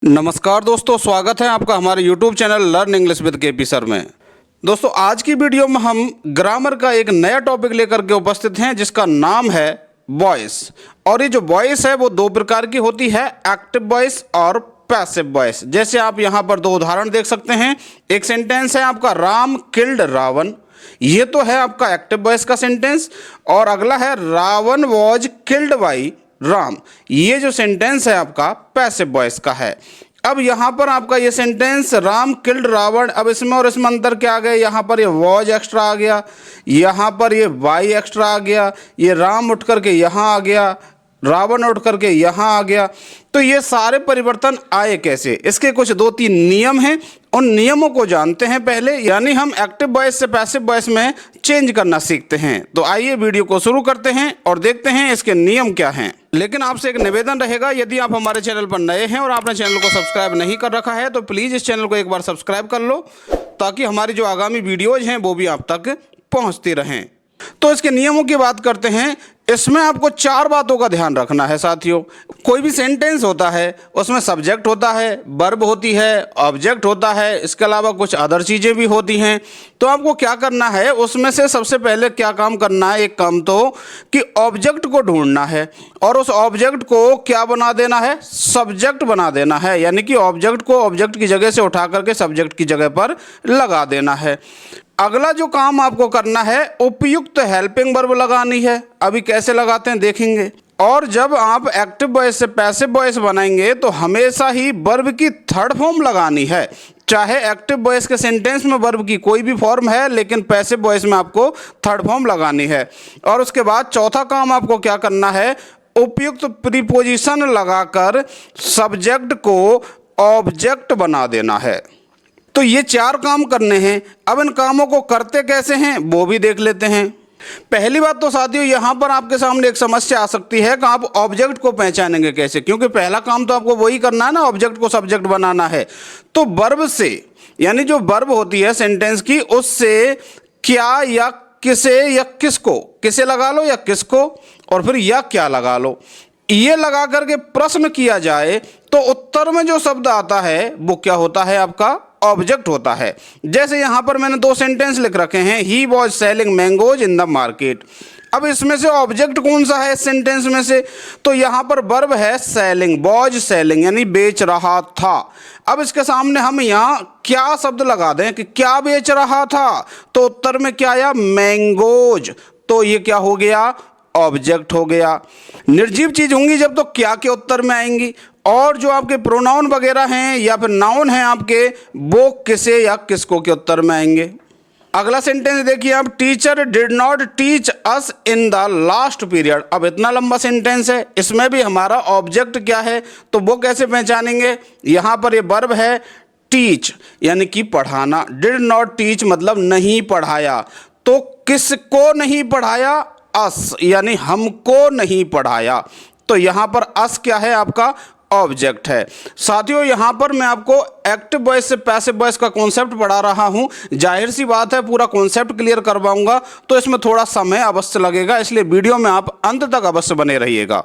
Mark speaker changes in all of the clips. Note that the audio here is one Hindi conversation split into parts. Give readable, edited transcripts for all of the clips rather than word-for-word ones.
Speaker 1: नमस्कार दोस्तों, स्वागत है आपका हमारे YouTube channel learn English with KP sir में। दोस्तों, आज की वीडियो में हम ग्रामर का एक नया टॉपिक लेकर के उपस्थित हैं जिसका नाम है वॉइस। और ये जो वॉइस है वो दो प्रकार की होती है, एक्टिव वॉइस और पैसिव वॉइस। जैसे आप यहाँ पर दो उदाहरण देख सकते हैं। एक सेंटेंस है आपका राम किल्ड रावण, ये तो है आपका एक्टिव वॉइस का सेंटेंस। और अगला है Ravan was killed by Ram, ये जो सेंटेंस है आपका पैसिव वॉइस का है। अब यहाँ पर आपका ये सेंटेंस राम किल्ड रावण, अब इसमें और इसमें अंतर क्या आ गया, यहाँ पर ये वॉज एक्स्ट्रा आ गया, यहाँ पर ये बाई एक्स्ट्रा आ गया, ये राम उठ करके यहाँ आ गया, रावण उठ करके यहाँ आ गया। तो ये सारे परिवर्तन आए कैसे, इसके कुछ दो तीन नियम हैं, उन नियमों को जानते हैं पहले, यानी हम एक्टिव वॉइस से पैसिव वॉइस में चेंज करना सीखते हैं। तो आइए वीडियो को शुरू करते हैं और देखते हैं इसके नियम क्या हैं। लेकिन आपसे एक निवेदन रहेगा, यदि आप हमारे चैनल पर नए हैं और आपने चैनल को सब्सक्राइब नहीं कर रखा है तो प्लीज़ इस चैनल को एक बार सब्सक्राइब कर लो, ताकि हमारी जो आगामी वीडियोज़ हैं वो भी आप तक पहुँचती रहें। तो इसके नियमों की बात करते हैं। इसमें आपको चार बातों का ध्यान रखना है साथियों। कोई भी सेंटेंस होता है उसमें सब्जेक्ट होता है, वर्ब होती है, ऑब्जेक्ट होता है, इसके अलावा कुछ अदर चीज़ें भी होती हैं। तो आपको क्या करना है, उसमें से सबसे पहले क्या काम करना है, एक काम तो कि ऑब्जेक्ट को ढूंढना है और उस ऑब्जेक्ट को क्या बना देना है, सब्जेक्ट बना देना है। यानी कि ऑब्जेक्ट को ऑब्जेक्ट की जगह से उठा करके सब्जेक्ट की जगह पर लगा देना है। अगला जो काम आपको करना है, उपयुक्त हेल्पिंग वर्ब लगानी है। अभी कैसे लगाते हैं देखेंगे। और जब आप एक्टिव वॉइस से पैसिव वॉइस बनाएंगे तो हमेशा ही वर्ब की थर्ड फॉर्म लगानी है। चाहे एक्टिव वॉइस के सेंटेंस में वर्ब की कोई भी फॉर्म है, लेकिन पैसिव वॉइस में आपको थर्ड फॉर्म लगानी है। और उसके बाद चौथा काम आपको क्या करना है, उपयुक्त प्रीपोजिशन लगाकर सब्जेक्ट को ऑब्जेक्ट बना देना है। तो ये चार काम करने हैं। अब इन कामों को करते कैसे हैं वो भी देख लेते हैं। पहली बात तो साथियों, यहाँ पर आपके सामने एक समस्या आ सकती है कि आप ऑब्जेक्ट को पहचानेंगे कैसे, क्योंकि पहला काम तो आपको वही करना है ना, ऑब्जेक्ट को सब्जेक्ट बनाना है। तो वर्ब से, यानी जो वर्ब होती है सेंटेंस की, उससे क्या या किसे या किसको, किसे लगा लो या किसको, और फिर या क्या लगा लो। ये लगा करके प्रश्न किया जाए तो उत्तर में जो शब्द आता है वो क्या होता है, आपका ऑब्जेक्ट होता है। जैसे यहाँ पर मैंने दो सेंटेंस लिख रखे हैं, he was selling mangoes in the market. अब इसमें से ऑब्जेक्ट कौन सा है इस सेंटेंस में से, तो यहाँ पर वर्ब है सेलिंग, वॉज सेलिंग, यानी बेच रहा था। अब इसके सामने हम यहाँ क्या शब्द लगा दें कि क्या बेच रहा था, तो उत्तर में क्या आया, मैंगोज। तो ये क्या हो गया, ऑब्जेक्ट हो गया। निर्जीव चीज होंगी जब तो क्या के उत्तर में आएंगी, और जो आपके प्रोनाउन वगैरह हैं या फिर नाउन हैं आपके, वो किसे या किसको के उत्तर में आएंगे। अगला सेंटेंस देखिए आप, teacher did not teach us in the last period. अब इतना लंबा सेंटेंस है, इसमें भी हमारा ऑब्जेक्ट क्या है, तो वो कैसे पहचानेंगे। यहाँ पर ये वर्ब है टीच, यानी कि पढ़ाना। डिड नॉट टीच मतलब नहीं पढ़ाया, तो किसको नहीं पढ़ाया, अस, यानी हमको नहीं पढ़ाया। तो यहाँ पर अस क्या है, आपका ऑब्जेक्ट है। साथियों, यहाँ पर मैं आपको एक्टिव वॉइस से पैसिव वॉइस का कॉन्सेप्ट पढ़ा रहा हूँ। जाहिर सी बात है, पूरा कॉन्सेप्ट क्लियर करवाऊंगा तो इसमें थोड़ा समय अवश्य लगेगा, इसलिए वीडियो में आप अंत तक अवश्य बने रहिएगा।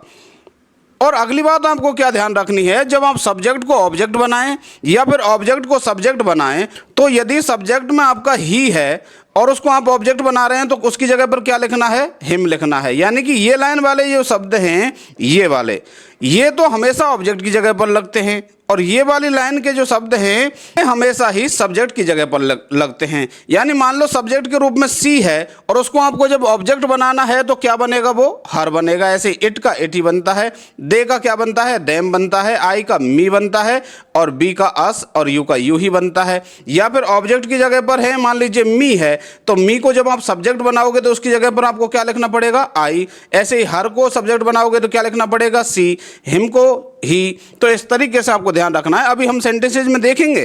Speaker 1: और अगली बात आपको क्या ध्यान रखनी है, जब आप सब्जेक्ट को ऑब्जेक्ट बनाएं या फिर ऑब्जेक्ट को सब्जेक्ट बनाएं, तो यदि सब्जेक्ट में आपका ही है और उसको आप ऑब्जेक्ट बना रहे हैं तो उसकी जगह पर क्या लिखना है, हिम लिखना है। यानी कि ये लाइन वाले ये शब्द हैं, ये वाले, ये तो हमेशा ऑब्जेक्ट की जगह पर लगते हैं, और ये वाली लाइन के जो शब्द हैं हमेशा ही सब्जेक्ट की जगह पर लगते हैं। यानी मान लो सब्जेक्ट के रूप में सी है और उसको आपको जब ऑब्जेक्ट बनाना है तो क्या बनेगा, वो हर बनेगा। ऐसे इट का इट ही बनता है, दे का क्या बनता है, देम बनता है, आई का मी बनता है, और बी का अस और यू का यू ही बनता है। या फिर ऑब्जेक्ट की जगह पर है, मान लीजिए मी है, तो मी को जब आप सब्जेक्ट बनाओगे तो उसकी जगह पर आपको क्या लिखना पड़ेगा, आई। ऐसे ही हर को सब्जेक्ट बनाओगे तो क्या लिखना पड़ेगा, सी, हिम को ही। तो इस तरीके से आपको ध्यान रखना है। अभी हम सेंटेंसेज में देखेंगे।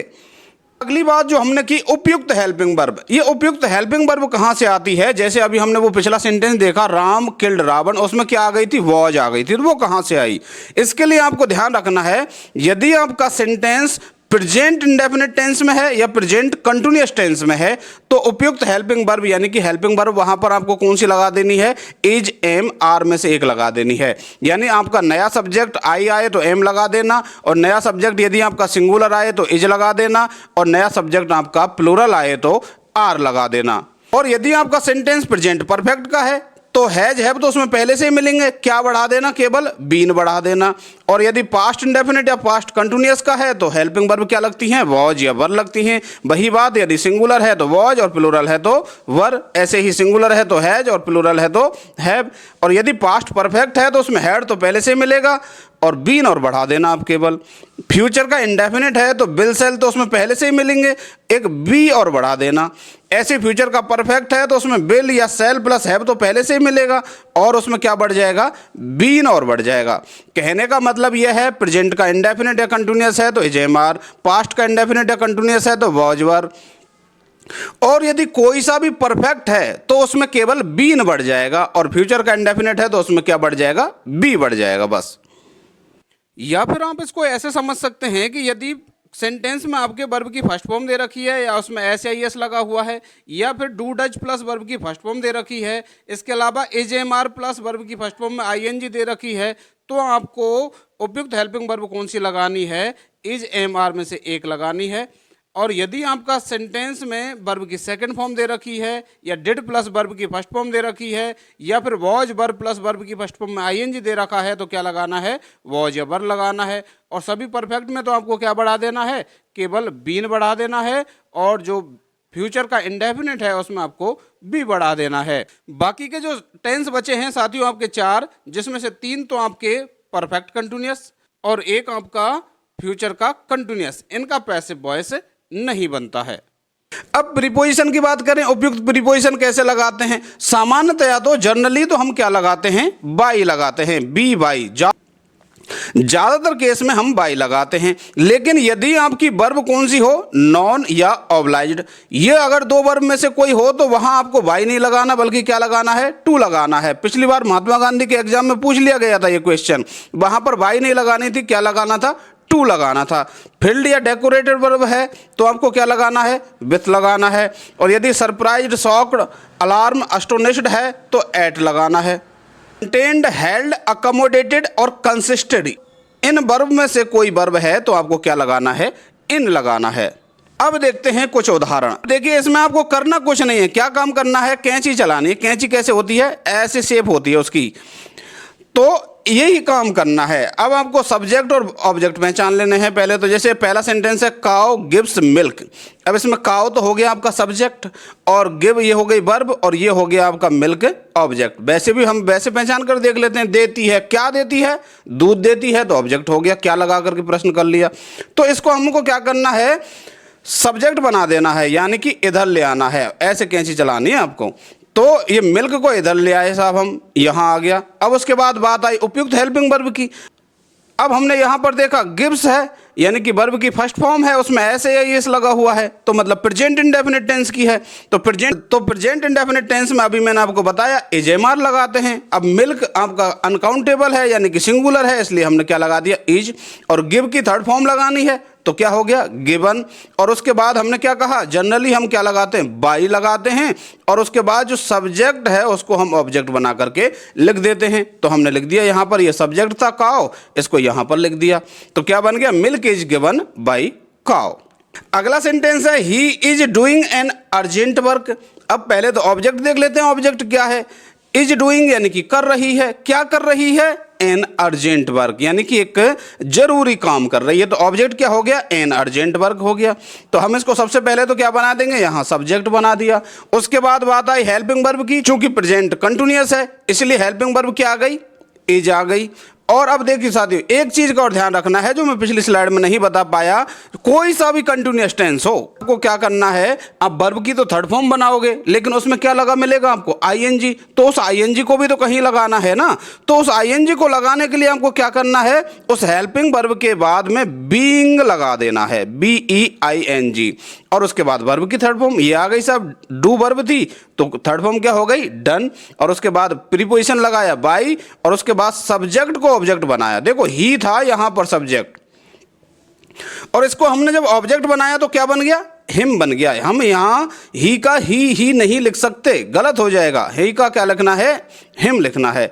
Speaker 1: अगली बात जो हमने की, उपयुक्त हेल्पिंग वर्ब। ये उपयुक्त हेल्पिंग वर्ब कहाँ से आती है, जैसे अभी हमने वो पिछला सेंटेंस देखा, राम किल्ड रावण, उसमें क्या आ गई थी, वॉज आ गई थी, तो वो कहाँ से आई। इसके लिए आपको ध्यान रखना है, यदि आपका सेंटेंस प्रेजेंट इंडेफिनिट टेंस में है या प्रेजेंट कंटिन्यूअस टेंस में है, तो उपयुक्त हेल्पिंग वर्ब यानी कि हेल्पिंग वर्ब वहां पर आपको कौन सी लगा देनी है, इज, एम, आर में से एक लगा देनी है। यानी आपका नया सब्जेक्ट आई आए तो एम लगा देना, और नया सब्जेक्ट यदि आपका सिंगुलर आए तो इज लगा देना, और नया सब्जेक्ट आपका प्लूरल आए तो आर लगा देना। और यदि आपका सेंटेंस प्रेजेंट परफेक्ट का है तो हैज, हैव तो उसमें पहले से ही मिलेंगे, क्या बढ़ा देना, केवल बीन बढ़ा देना। और यदि पास्ट इंडेफिनिट या पास्ट कंटिन्यूअस का है तो हेल्पिंग वर्ब क्या लगती हैं, वॉज या वर लगती हैं। वही बात यदि सिंगुलर है तो वॉज और प्लूरल है तो वर, ऐसे ही सिंगुलर है तो हैज और प्लूरल है तो हैव। और यदि पास्ट परफेक्ट है तो उसमें हैड तो पहले से मिलेगा और बीन और बढ़ा देना आप केवल। फ्यूचर का इंडेफिनिट है तो बिल सेल तो उसमें पहले से ही मिलेंगे, एक बी और बढ़ा देना। ऐसे फ्यूचर का परफेक्ट है तो उसमें बिल या सेल प्लस हैव तो पहले से ही मिलेगा और उसमें क्या बढ़ जाएगा, बीन और बढ़ जाएगा। कहने का मतलब यह है प्रेजेंट का इंडेफिनिट या कंटिन्यूअस है तो इज, एम, आर, पास्ट का इंडेफिनिट या कंटिन्यूअस है तो वॉज, वर। और यदि कोई सा भी परफेक्ट है तो उसमें केवल बीन बढ़ जाएगा, और फ्यूचर का इंडेफिनिट है तो उसमें क्या बढ़ जाएगा, बी बढ़ जाएगा बस। या फिर आप इसको ऐसे समझ सकते हैं कि यदि सेंटेंस में आपके वर्ब की फर्स्ट फॉर्म दे रखी है या उसमें एस या एस लगा हुआ है, या फिर डू डज प्लस वर्ब की फर्स्ट फॉर्म दे रखी है, इसके अलावा is, am, are plus verb की फर्स्ट फॉर्म में आईएनजी दे रखी है, तो आपको उपयुक्त हेल्पिंग वर्ब कौन सी लगानी है, इज, एम, आर में से एक लगानी है। और यदि आपका सेंटेंस में वर्ब की सेकंड फॉर्म दे रखी है या डिड प्लस वर्ब की फर्स्ट फॉर्म दे रखी है, या फिर वॉज वर्ब प्लस वर्ब की फर्स्ट फॉर्म में आईएनजी दे रखा है, तो क्या लगाना है, वॉज या वर लगाना है। और सभी परफेक्ट में तो आपको क्या बढ़ा देना है, केवल बीन बढ़ा देना है, और जो फ्यूचर का इंडेफिनिट है उसमें आपको बी बढ़ा देना है। बाकी के जो टेंस बचे हैं साथियों आपके 4, जिसमें से 3 तो आपके परफेक्ट कंटिन्यूअस और एक आपका फ्यूचर का कंटिन्यूअस, इनका पैसिव वॉइस नहीं बनता है। अब प्रीपोजिशन की बात करें, उपयुक्त प्रीपोजिशन कैसे लगाते हैं। सामान्यतया तो जनरली तो हम क्या लगाते हैं, बाई लगाते हैं, बी बाई। ज्यादातर केस में हम बाई लगाते हैं। लेकिन यदि आपकी वर्ब कौन सी हो, नॉन या ऑब्लाइज्ड, ये अगर 2 वर्ब में से कोई हो तो वहां आपको बाई नहीं लगाना बल्कि क्या लगाना है, टू लगाना है। पिछली बार महात्मा गांधी के एग्जाम में पूछ लिया गया था ये क्वेश्चन, वहां पर बाई नहीं लगानी थी, क्या लगाना था, टू लगाना था। फिल्ड या डेकोरेटेड वर्ब है तो आपको क्या लगाना है, विथ लगाना है। और यदि सरप्राइज्ड, शॉक्ड, अलार्म, एस्टोनिश्ड है तो एट लगाना है। कंटेन्ड, हेल्ड, अकोमोडेटेड और कंसिस्टेड, इन वर्ब में से कोई वर्ब है तो आपको क्या लगाना है, इन लगाना है। अब देखते हैं कुछ उदाहरण। देखिए इसमें आपको करना कुछ नहीं है, क्या काम करना है, कैंची चलानी है। कैंची कैसे होती है, ऐसे शेप होती है उसकी, तो यही काम करना है। अब आपको सब्जेक्ट और ऑब्जेक्ट पहचान लेने हैं। पहले तो जैसे पहला सेंटेंस है, काउ गिव्स मिल्क। अब इसमें काउ तो हो गया आपका सब्जेक्ट, और गिव ये हो गई वर्ब, और ये हो गया आपका मिल्क ऑब्जेक्ट। वैसे भी हम वैसे पहचान कर देख लेते हैं, देती है, क्या देती है, दूध देती है, तो ऑब्जेक्ट हो गया, क्या लगा करके प्रश्न कर लिया। तो इसको हमको क्या करना है, सब्जेक्ट बना देना है, यानी कि इधर ले आना है, ऐसे कैंची चलानी है आपको। तो ये मिल्क को इधर ले आए साहब, हम यहाँ आ गया। अब उसके बाद बात आई उपयुक्त हेल्पिंग वर्ब की। अब हमने यहाँ पर देखा गिव्स है, यानी कि वर्ब की फर्स्ट फॉर्म है, उसमें ऐसे या एस लगा हुआ है, तो मतलब प्रेजेंट इंडेफिनिट टेंस की है। तो प्रेजेंट इंडेफिनिट टेंस में अभी मैंने आपको बताया इज, एम, आर लगाते हैं। अब मिल्क आपका अनकाउंटेबल है यानी कि सिंगुलर है, इसलिए हमने क्या लगा दिया, इज। और गिव की थर्ड फॉर्म लगानी है तो क्या हो गया, गिवन। और उसके बाद हमने क्या कहा, जनरली हम क्या लगाते हैं, बाई लगाते हैं, और उसके बाद जो सब्जेक्ट है उसको हम ऑब्जेक्ट बना करके लिख देते हैं। तो हमने लिख दिया यहाँ पर, ये सब्जेक्ट था काओ, इसको यहाँ पर लिख दिया, तो क्या बन गया, मिल्क इज गिवन बाई काओ। अगला सेंटेंस है, he is doing an urgent work. अब पहले तो ऑब्जेक्ट देख लेते हैं, ऑब्जेक्ट क्या है, इज डूइंग यानी कि कर रही है, क्या कर रही है, एन अर्जेंट वर्क, यानी कि एक जरूरी काम कर रही है। तो ऑब्जेक्ट क्या हो गया, एन अर्जेंट वर्क हो गया। तो हम इसको सबसे पहले तो क्या बना देंगे, यहाँ सब्जेक्ट बना दिया। उसके बाद बात आई हेल्पिंग वर्ब की, चूंकि प्रेजेंट कंटिन्यूअस है इसलिए हेल्पिंग वर्ब क्या आ गई, इज आ गई। और अब देखिए साथियों, एक चीज का और ध्यान रखना है जो मैं पिछली स्लाइड में नहीं बता पाया, कोई सा भी कंटिन्यूअस टेंस हो, आपको क्या करना है, आप वर्ब की तो थर्ड फॉर्म बनाओगे, लेकिन उसमें क्या लगा मिलेगा आपको, आईएनजी। तो उस आईएनजी को भी तो कहीं लगाना है ना। तो उस आईएनजी को लगाने के लिए हमको क्या करना है, उस हेल्पिंग वर्ब के बाद में बीइंग लगा देना है, BEING। और उसके बाद वर्ब की थर्ड फॉर्म ये आ गई साहब, डू वर्ब थी तो थर्ड फॉर्म क्या हो गई, डन। और उसके बाद प्रीपोजिशन लगाया बाई, और उसके बाद सब्जेक्ट को ऑब्जेक्ट बनाया। देखो ही था यहाँ पर सब्जेक्ट, और इसको हमने जब ऑब्जेक्ट बनाया तो क्या बन गया, हिम बन गया। हम यहाँ ही का ही नहीं लिख सकते, गलत हो जाएगा। ही का क्या लिखना है, हिम लिखना है।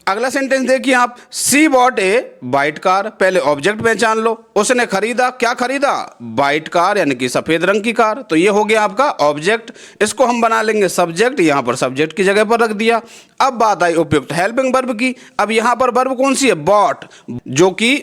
Speaker 1: अगला सेंटेंस देखिए आप, सी बॉट ए वाइट कार। पहले ऑब्जेक्ट पहचान लो, उसने खरीदा, क्या खरीदा, वाइट कार यानी कि सफेद रंग की कार। तो ये हो गया आपका ऑब्जेक्ट। इसको हम बना लेंगे सब्जेक्ट, यहाँ पर सब्जेक्ट की जगह पर रख दिया। अब बात आई उपयुक्त हेल्पिंग वर्ब की। अब यहाँ पर वर्ब कौन सी है, बॉट, जो कि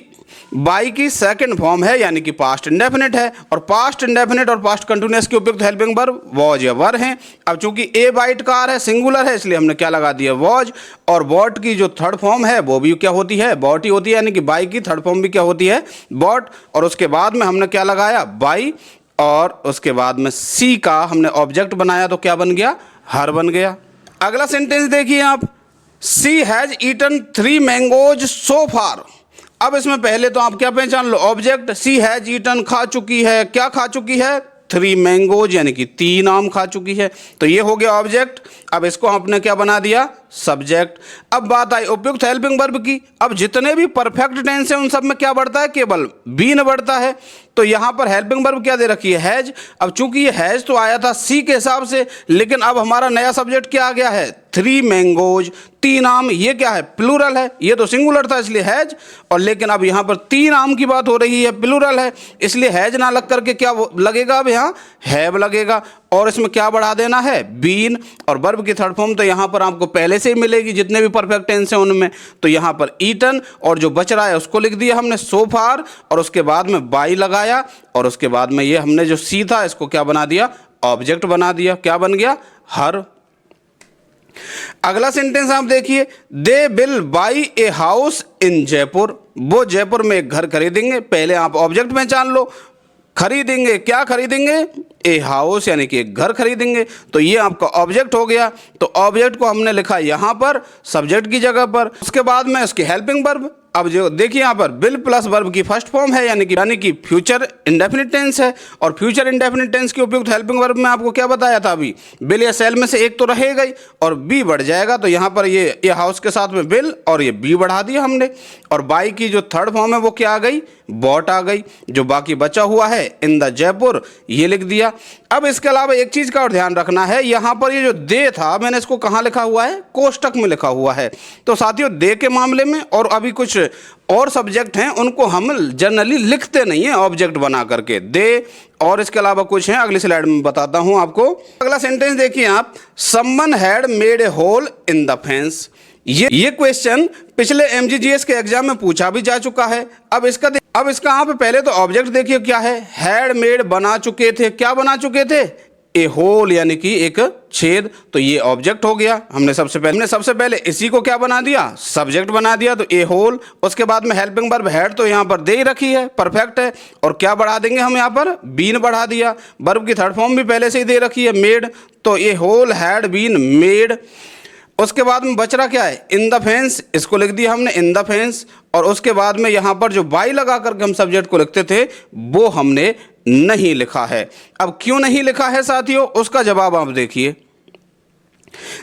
Speaker 1: बाई की सेकंड फॉर्म है यानी कि पास्ट इंडेफिनिट है। और पास्ट इंडेफिनिट और पास्ट कंटिन्यूअस की उपयुक्त हेल्पिंग वर्ब वॉज या वर हैं। अब चूंकि ए वाइट कार है, सिंगुलर है, इसलिए हमने क्या लगा दिया, वॉज। और बॉट की जो थर्ड फॉर्म है वो भी क्या होती है, बॉट ही होती है, यानी कि बाई की थर्ड फॉर्म भी क्या होती है, बॉट। और उसके बाद में हमने क्या लगाया, बाई। और उसके बाद में सी का हमने ऑब्जेक्ट बनाया तो क्या बन गया, हर बन गया। अगला सेंटेंस देखिए आप, सी हैज ईटन 3 मैंगोज सो फार। अब इसमें पहले तो आप क्या पहचान लो, ऑब्जेक्ट। सी हैज ईटन खा चुकी है, क्या खा चुकी है, 3 मैंगोज यानी कि 3 आम खा चुकी है। तो ये हो गया ऑब्जेक्ट। अब इसको आपने क्या बना दिया, सब्जेक्ट। अब बात आई उपयुक्त हेल्पिंग वर्ब की। अब जितने भी परफेक्ट टेंस है उन सब में क्या बढ़ता है, केवल बीन बढ़ता है। तो यहाँ पर हेल्पिंग वर्ब क्या दे रखी है, हैज। अब चूंकि ये हैज तो आया था सी के हिसाब से, लेकिन अब हमारा नया सब्जेक्ट क्या आ गया है, 3 मैंगोज, 3 आम। ये क्या है, प्लूरल है, ये तो सिंगुलर था इसलिए हैज। और लेकिन अब यहाँ पर 3 आम की बात हो रही है, प्लूरल है, इसलिए हैज ना लग करके क्या लगेगा, अब यहाँ हैव लगेगा। और इसमें क्या बढ़ा देना है, बीन। और वर्ब की थर्ड फॉर्म तो यहाँ पर आपको पहले से ही मिलेगी जितने भी परफेक्ट टेंस हैं उनमें। तो यहाँ पर ईटन, और जो बच रहा है उसको लिख दिया हमने सो फार, और उसके बाद में बाई लगाया। और उसके बाद में ये हमने जो सी था इसको क्या बना दिया, ऑब्जेक्ट बना दिया। क्या बन गया, हर। अगला सेंटेंस आप देखिए, they will by a house in Jaipur. वो जयपुर में एक घर खरीदेंगे। पहले आप ऑब्जेक्ट पहचान लो, खरीदेंगे, क्या खरीदेंगे, ए हाउस यानी कि एक घर खरीदेंगे। तो ये आपका ऑब्जेक्ट हो गया। तो ऑब्जेक्ट को हमने लिखा यहाँ पर सब्जेक्ट की जगह पर। उसके बाद में इसकी हेल्पिंग वर्ब। अब जो देखिए यहाँ पर विल प्लस वर्ब की फर्स्ट फॉर्म है यानी कि फ्यूचर इंडेफिनिट टेंस है। और फ्यूचर इंडेफिनिट टेंस की उपयुक्त हेल्पिंग वर्ब में आपको क्या बताया था, अभी विल या सेल में से एक तो रहेगा ही और बी बढ़ जाएगा। तो यहाँ पर ये हाउस के साथ में विल और ये बी बढ़ा दिया हमने। और बाई की जो थर्ड फॉर्म है वो क्या आ गई, बॉट आ गई। जो बाकी बचा हुआ है इन द जयपुर ये लिख दिया। अब इसके अलावा एक चीज़ का और ध्यान रखना है, यहाँ पर ये जो दे था मैंने इसको कहाँ लिखा हुआ है, कोष्टक में लिखा हुआ है। तो साथियों दे के मामले में और अभी कुछ और सब्जेक्ट हैं उनको हम जनरली लिखते नहीं हैं ऑब्जेक्ट बना करके, दे। और इसके अलावा कुछ हैं, अगली स्लाइड में बताता हूं आपको। अगला सेंटेंस देखिए आप, someone had made a hole in the fence. ये क्वेश्चन पिछले MGGS के एग्जाम में पूछा भी जा चुका है। अब इसका यहाँ पे पहले तो ऑब्जेक्ट देखिए क्या है, हैड मेड बना चुके थे, क्या बना चुके थे, ए होल यानी कि एक छेद। तो ये ऑब्जेक्ट हो गया। हमने सबसे पहले इसी को क्या बना दिया, सब्जेक्ट बना दिया, तो ए होल। उसके बाद में हेल्पिंग वर्ब हैड तो यहाँ पर दे ही रखी है, परफेक्ट है। और क्या बढ़ा देंगे हम यहाँ पर, बीन बढ़ा दिया। वर्ब की थर्ड फॉर्म भी पहले से ही दे रखी है, मेड। तो ए होल हैड बीन मेड। उसके बाद में बच रहा क्या है, इन द फेंस, इसको लिख दिया हमने इन द फेंस। और उसके बाद में यहाँ पर जो बाई लगा करके हम सब्जेक्ट को लिखते थे वो हमने नहीं लिखा है। अब क्यों नहीं लिखा है साथियों, उसका जवाब आप देखिए।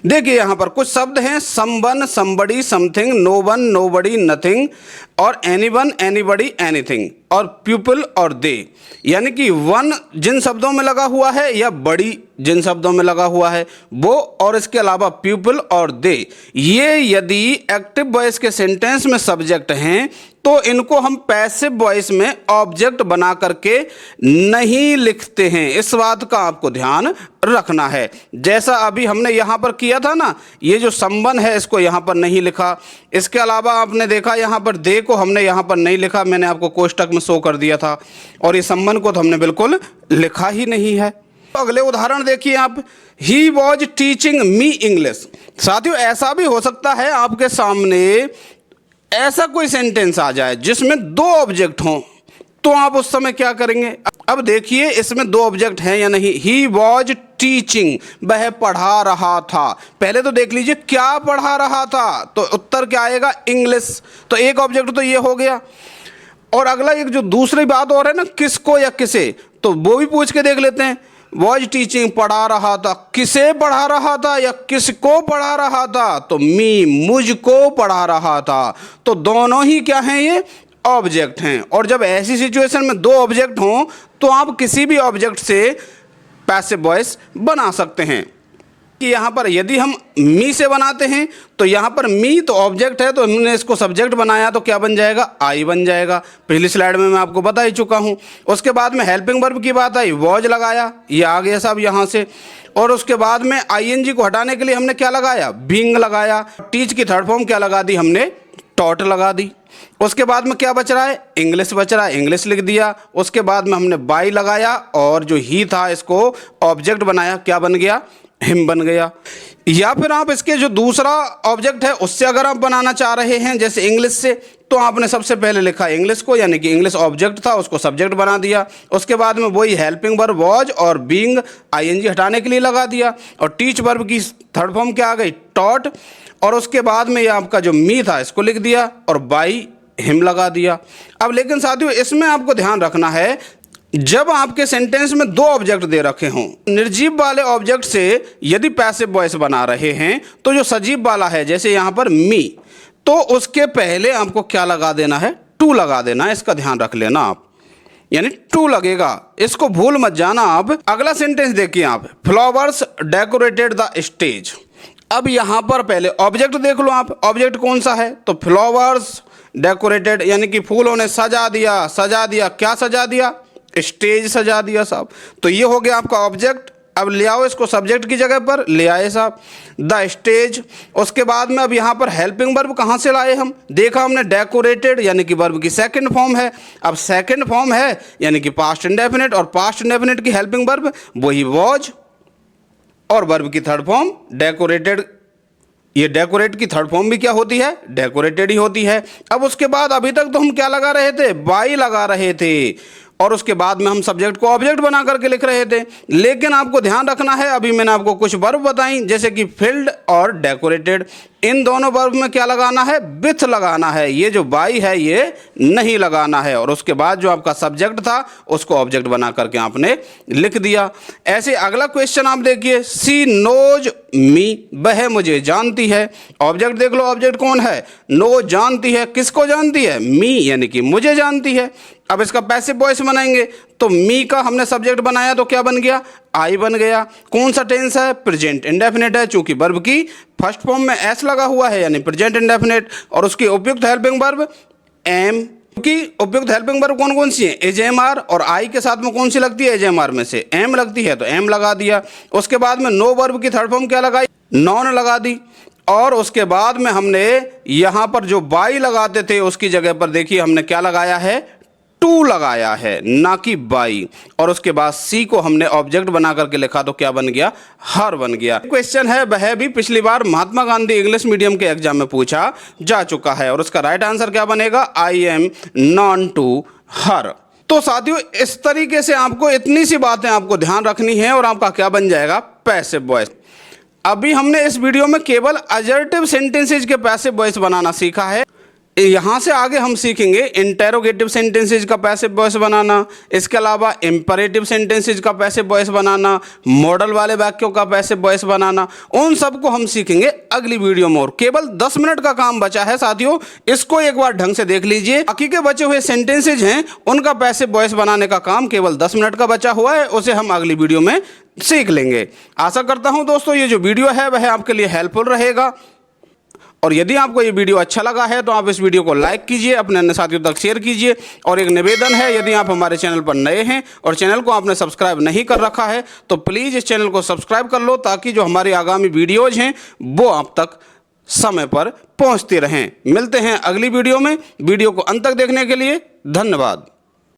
Speaker 1: यहाँ पर कुछ शब्द हैं, someone, somebody, something, no one, nobody, nothing, और एनीवन, एनीबडी, एनीथिंग, और पीपल और दे। यानी कि वन जिन शब्दों में लगा हुआ है या बड़ी जिन शब्दों में लगा हुआ है वो, और इसके अलावा पीपल और दे, ये यदि एक्टिव वॉइस के सेंटेंस में सब्जेक्ट हैं तो इनको हम पैसिव वॉइस में ऑब्जेक्ट बना करके नहीं लिखते हैं। इस बात का आपको ध्यान रखना है। जैसा अभी हमने यहाँ पर किया था ना, ये जो संबंध है इसको यहाँ पर नहीं लिखा। इसके अलावा आपने देखा यहाँ पर दे को हमने यहाँ पर नहीं लिखा, मैंने आपको कोष्टक में शो कर दिया था। और ये संबंध को तो हमने बिल्कुल लिखा ही नहीं है। तो अगले उदाहरण देखिए आप, he was teaching me English. साथियों ऐसा भी हो सकता है आपके सामने ऐसा कोई सेंटेंस आ जाए जिसमें 2 ऑब्जेक्ट हों, तो आप उस समय क्या करेंगे। अब देखिए इसमें 2 ऑब्जेक्ट हैं या नहीं। ही वॉज टीचिंग, वह पढ़ा रहा था। पहले तो देख लीजिए क्या पढ़ा रहा था, तो उत्तर क्या आएगा, इंग्लिश। तो एक ऑब्जेक्ट तो ये हो गया। और अगला एक जो दूसरी बात और है ना, किसको या किसे, तो वो भी पूछ के देख लेते हैं। वॉज टीचिंग, पढ़ा रहा था, किसे पढ़ा रहा था या किसको पढ़ा रहा था, तो मी, मुझको पढ़ा रहा था। तो दोनों ही क्या हैं, ये ऑब्जेक्ट हैं। और जब ऐसी सिचुएशन में दो ऑब्जेक्ट हों तो आप किसी भी ऑब्जेक्ट से पैसिव वॉइस बना सकते हैं। कि यहाँ पर यदि हम मी से बनाते हैं तो यहाँ पर मी तो ऑब्जेक्ट है, तो हमने इसको सब्जेक्ट बनाया तो क्या बन जाएगा, आई बन जाएगा। पिछली स्लाइड में मैं आपको बता ही चुका हूँ। उसके बाद में हेल्पिंग वर्ब की बात आई, वॉज लगाया, ये आ गया साहब यहाँ से। और उसके बाद में आईएनजी को हटाने के लिए हमने क्या लगाया, बीइंग लगाया। टीच की थर्ड फॉर्म क्या लगा दी हमने, टॉट लगा दी। उसके बाद में क्या बच रहा है, इंग्लिश बच रहा है, इंग्लिश लिख दिया। उसके बाद में हमने बाई लगाया और जो ही था इसको ऑब्जेक्ट बनाया, क्या बन गया, हिम बन गया। या फिर आप इसके जो दूसरा ऑब्जेक्ट है उससे अगर आप बनाना चाह रहे हैं जैसे इंग्लिश से, तो आपने सबसे पहले लिखा इंग्लिश को, यानी कि इंग्लिश ऑब्जेक्ट था उसको सब्जेक्ट बना दिया। उसके बाद में वही हेल्पिंग वर्ब वॉज और बीइंग आईएनजी हटाने के लिए लगा दिया। और टीच वर्ब की थर्ड फॉर्म क्या आ गई, टॉट। और उसके बाद में ये आपका जो मी था इसको लिख दिया और बाई हिम लगा दिया। अब लेकिन साथियों इसमें आपको ध्यान रखना है, जब आपके सेंटेंस में दो ऑब्जेक्ट दे रखे हों, निर्जीव वाले ऑब्जेक्ट से यदि पैसिव वॉइस बना रहे हैं तो जो सजीव वाला है जैसे यहाँ पर मी, तो उसके पहले आपको क्या लगा देना है, टू लगा देना है। इसका ध्यान रख लेना आप, यानी टू लगेगा, इसको भूल मत जाना आप। अगला सेंटेंस देखिए आप, फ्लावर्स डेकोरेटेड द स्टेज। अब यहाँ पर पहले ऑब्जेक्ट देख लो आप, ऑब्जेक्ट कौन सा है, तो फ्लावर्स डेकोरेटेड, यानी कि फूलों ने सजा दिया। सजा दिया, क्या सजा दिया, स्टेज सजा दिया साहब। तो ये हो गया आपका ऑब्जेक्ट। अब ले आओ इसको सब्जेक्ट की जगह पर, ले आए साहब, द स्टेज। उसके बाद में अब यहाँ पर हेल्पिंग वर्ब कहाँ से लाए हम, देखा हमने डेकोरेटेड यानी कि वर्ब की सेकंड फॉर्म है। अब सेकंड फॉर्म है यानी कि पास्ट इंडेफिनिट, और पास्ट इंडेफिनिट की हेल्पिंग वर्ब वही वॉज, और वर्ब की थर्ड फॉर्म डेकोरेटेड। ये डेकोरेट की थर्ड फॉर्म भी क्या होती है, डेकोरेटेड ही होती है। अब उसके बाद अभी तक तो हम क्या लगा रहे थे, बाई लगा रहे थे, और उसके बाद में हम सब्जेक्ट को ऑब्जेक्ट बना करके लिख रहे थे। लेकिन आपको ध्यान रखना है, अभी मैंने आपको कुछ वर्ब बताई जैसे कि फिल्ड और डेकोरेटेड, इन दोनों वर्ब में क्या लगाना है, विथ लगाना है। ये जो बाई है ये नहीं लगाना है। और उसके बाद जो आपका सब्जेक्ट था उसको ऑब्जेक्ट बना करके आपने लिख दिया। ऐसे अगला क्वेश्चन आप देखिए, सी नोज मी, वह मुझे जानती है। ऑब्जेक्ट देख लो, ऑब्जेक्ट कौन है, नो जानती है, किसको जानती है, मी, यानी कि मुझे जानती है। अब इसका पैसिव वॉइस बनाएंगे तो मी का हमने सब्जेक्ट बनाया तो क्या बन गया, आई बन गया। कौन सा टेंस है, प्रेजेंट इंडेफिनिट है, चूंकि वर्ब की फर्स्ट फॉर्म में एस लगा हुआ है यानी प्रेजेंट इंडेफिनिट। और उसकी उपयुक्त हेल्पिंग वर्ब एम की उपयुक्त हेल्पिंग वर्ब कौन कौन सी है, एज एम आर, और आई के साथ में कौन सी लगती है, एज एम आर में से एम लगती है तो एम लगा दिया। उसके बाद में नो वर्ब की थर्ड फॉर्म क्या लगाई, नॉन लगा दी। और उसके बाद में हमने यहाँ पर जो बाई लगाते थे उसकी जगह पर देखिए हमने क्या लगाया है, टू लगाया है, ना कि बाई। और उसके बाद सी को हमने ऑब्जेक्ट बना करके लिखा तो क्या बन गया, हर बन गया। क्वेश्चन है वह भी पिछली बार महात्मा गांधी इंग्लिश मीडियम के एग्जाम में पूछा जा चुका है, और उसका राइट आंसर क्या बनेगा, I am known to her. तो साथियों इस तरीके से आपको इतनी सी बातें आपको ध्यान रखनी है और आपका क्या बन जाएगा, पैसिव वॉइस। अभी हमने इस वीडियो में केवल असर्टिव सेंटेंसेज के पैसिव वॉइस बनाना सीखा है। यहाँ से आगे हम सीखेंगे इंटेरोगेटिव सेंटेंसेज का पैसिव वॉइस बनाना, इसके अलावा इंपरेटिव सेंटेंसेज का पैसिव वॉइस बनाना, मॉडल वाले वाक्यों का पैसिव वॉइस बनाना। उन सबको हम सीखेंगे अगली वीडियो में। और केवल 10 मिनट का काम बचा है साथियों, इसको एक बार ढंग से देख लीजिए। बाकी के बचे हुए सेंटेंसेज हैं उनका पैसिव वॉइस बनाने का काम केवल 10 मिनट का बचा हुआ है, उसे हम अगली वीडियो में सीख लेंगे। आशा करता हूँ दोस्तों ये जो वीडियो है वह आपके लिए हेल्पफुल रहेगा। और यदि आपको ये वीडियो अच्छा लगा है तो आप इस वीडियो को लाइक कीजिए, अपने अन्य साथियों तक शेयर कीजिए। और एक निवेदन है, यदि आप हमारे चैनल पर नए हैं और चैनल को आपने सब्सक्राइब नहीं कर रखा है तो प्लीज़ इस चैनल को सब्सक्राइब कर लो, ताकि जो हमारी आगामी वीडियोज़ हैं वो आप तक समय पर पहुंचते रहें। मिलते हैं अगली वीडियो में। वीडियो को अंत तक देखने के लिए धन्यवाद।